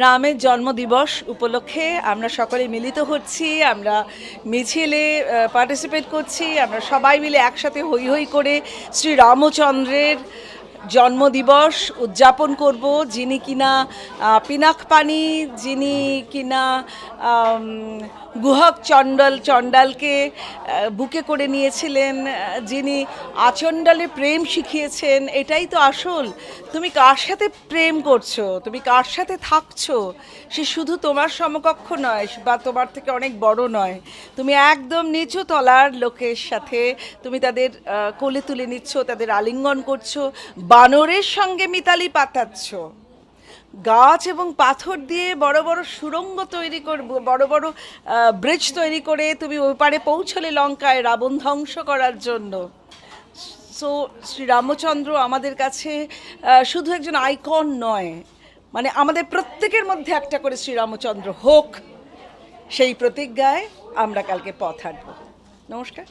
রামের জন্মদিবস উপলক্ষে আমরা সকলে মিলিত হচ্ছি, আমরা মিছিলে পার্টিসিপেট করছি, আমরা সবাই মিলে একসাথে হই হই করে শ্রী রামচন্দ্রের জন্মদিবস উদযাপন করব, যিনি কিনা পিনাক পানি, যিনি কিনা গুহক চণ্ডালকে বুকে করে নিয়েছিলেন, যিনি আচণ্ডালে প্রেম শিখিয়েছেন। এটাই তো আসল। তুমি কার সাথে প্রেম করছো, তুমি কার সাথে থাকছো, সে শুধু তোমার সমকক্ষ নয় বা তোমার থেকে অনেক বড় নয়। তুমি একদম নিচু তলার লোকের সাথে তুমি তাদের কোলে তুলে নিচ্ছ, তাদের আলিঙ্গন করছো, বানরের সঙ্গে মিতালি পাতাচ্ছ, গাছ এবং পাথর দিয়ে বড় বড় সুড়ঙ্গ তৈরি করে, বড় বড় ব্রিজ তৈরি করে তুমি ওই পারে পৌঁছলে লঙ্কায় রাবণ ধ্বংস করার জন্য। সো শ্রীরামচন্দ্র আমাদের কাছে শুধু একজন আইকন নয়, মানে আমাদের প্রত্যেকের মধ্যে একটা করে শ্রীরামচন্দ্র হোক, সেই প্রতিজ্ঞায় আমরা কালকে পথ হাঁটব। নমস্কার।